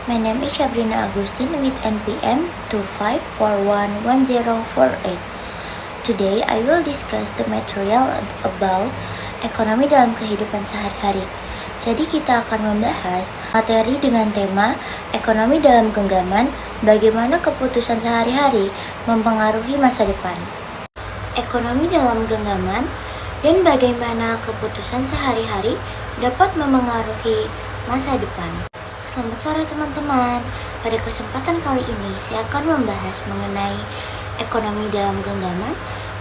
My name is Sabrina Agustin with NPM 25411048. Today, I will discuss the material about ekonomi dalam kehidupan sehari-hari. Jadi kita akan membahas materi dengan tema ekonomi dalam genggaman, bagaimana keputusan sehari-hari mempengaruhi masa depan. Ekonomi dalam genggaman dan bagaimana keputusan sehari-hari dapat memengaruhi masa depan. Selamat sore teman-teman. Pada kesempatan kali ini saya akan membahas mengenai ekonomi dalam genggaman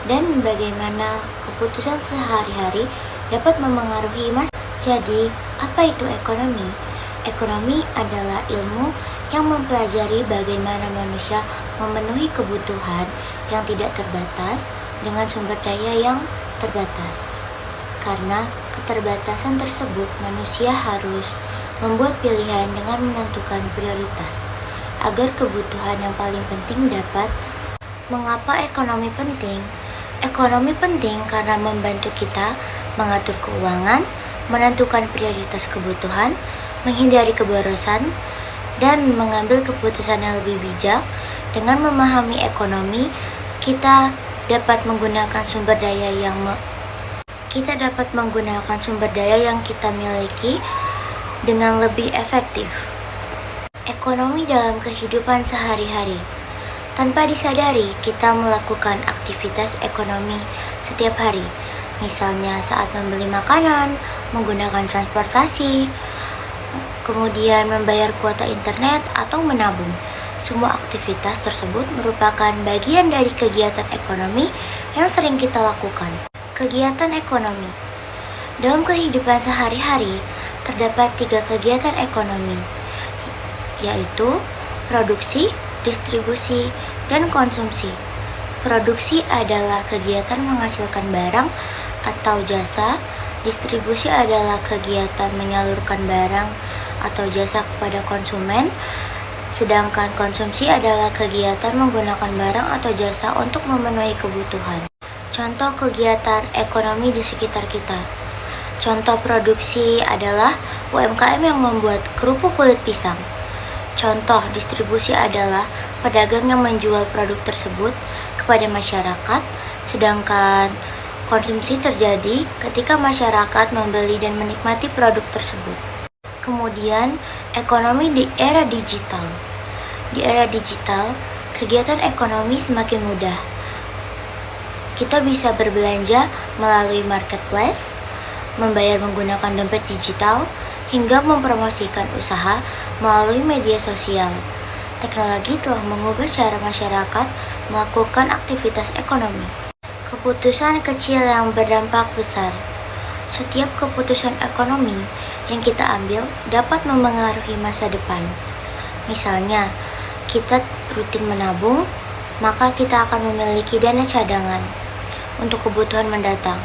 dan bagaimana keputusan sehari-hari dapat memengaruhi masa. Jadi, apa itu ekonomi? Ekonomi adalah ilmu yang mempelajari bagaimana manusia memenuhi kebutuhan yang tidak terbatas dengan sumber daya yang terbatas. Karena keterbatasan tersebut, manusia harus membuat pilihan dengan menentukan prioritas agar kebutuhan yang paling penting dapat. Mengapa ekonomi penting? Ekonomi penting karena membantu kita mengatur keuangan, menentukan prioritas kebutuhan, menghindari keborosan, dan mengambil keputusan yang lebih bijak. Dengan memahami ekonomi, kita dapat menggunakan sumber daya yang kita miliki dengan lebih efektif. Ekonomi dalam kehidupan sehari-hari. Tanpa disadari, kita melakukan aktivitas ekonomi setiap hari. Misalnya saat membeli makanan, menggunakan transportasi, kemudian membayar kuota internet atau menabung. Semua aktivitas tersebut merupakan bagian dari kegiatan ekonomi yang sering kita lakukan. Kegiatan ekonomi. Dalam kehidupan sehari-hari, terdapat 3 kegiatan ekonomi, yaitu produksi, distribusi, dan konsumsi. Produksi adalah kegiatan menghasilkan barang atau jasa, distribusi adalah kegiatan menyalurkan barang atau jasa kepada konsumen, sedangkan konsumsi adalah kegiatan menggunakan barang atau jasa untuk memenuhi kebutuhan. Contoh kegiatan ekonomi di sekitar kita. Contoh produksi adalah UMKM yang membuat kerupuk kulit pisang. Contoh distribusi adalah pedagang yang menjual produk tersebut kepada masyarakat, sedangkan konsumsi terjadi ketika masyarakat membeli dan menikmati produk tersebut. Kemudian, ekonomi di era digital. Di era digital, kegiatan ekonomi semakin mudah. Kita bisa berbelanja melalui marketplace, membayar menggunakan dompet digital, hingga mempromosikan usaha melalui media sosial. Teknologi telah mengubah cara masyarakat melakukan aktivitas ekonomi. Keputusan kecil yang berdampak besar. Setiap keputusan ekonomi yang kita ambil dapat memengaruhi masa depan. Misalnya, kita rutin menabung, maka kita akan memiliki dana cadangan untuk kebutuhan mendatang.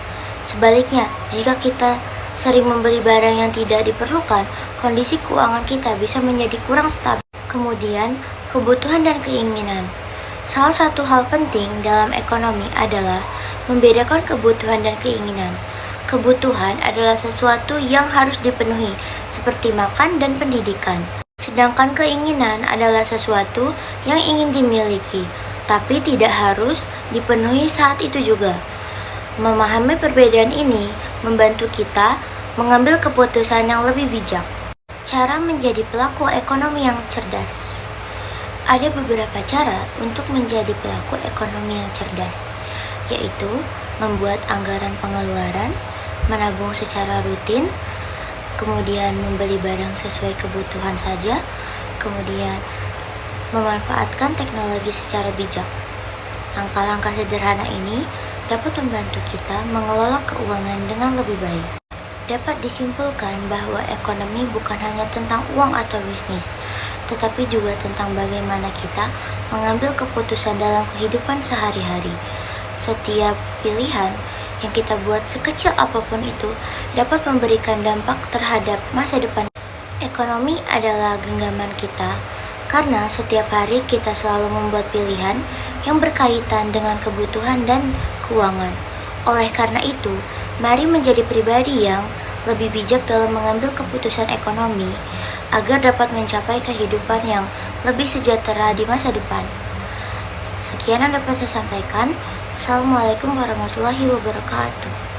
Sebaliknya, jika kita sering membeli barang yang tidak diperlukan, kondisi keuangan kita bisa menjadi kurang stabil. Kemudian, kebutuhan dan keinginan. Salah satu hal penting dalam ekonomi adalah membedakan kebutuhan dan keinginan. Kebutuhan adalah sesuatu yang harus dipenuhi, seperti makan dan pendidikan. Sedangkan keinginan adalah sesuatu yang ingin dimiliki, tapi tidak harus dipenuhi saat itu juga. Memahami perbedaan ini membantu kita mengambil keputusan yang lebih bijak. Cara menjadi pelaku ekonomi yang cerdas. Ada beberapa cara untuk menjadi pelaku ekonomi yang cerdas, yaitu membuat anggaran pengeluaran, menabung secara rutin, kemudian membeli barang sesuai kebutuhan saja, kemudian memanfaatkan teknologi secara bijak. Langkah-langkah sederhana ini dapat membantu kita mengelola keuangan dengan lebih baik. Dapat disimpulkan bahwa ekonomi bukan hanya tentang uang atau bisnis, tetapi juga tentang bagaimana kita mengambil keputusan dalam kehidupan sehari-hari. Setiap pilihan yang kita buat, sekecil apapun itu, dapat memberikan dampak terhadap masa depan. Ekonomi adalah genggaman kita, karena setiap hari kita selalu membuat pilihan yang berkaitan dengan kebutuhan dan keuangan. Oleh karena itu, mari menjadi pribadi yang lebih bijak dalam mengambil keputusan ekonomi, agar dapat mencapai kehidupan yang lebih sejahtera di masa depan. Sekian yang dapat saya sampaikan. Assalamualaikum warahmatullahi wabarakatuh.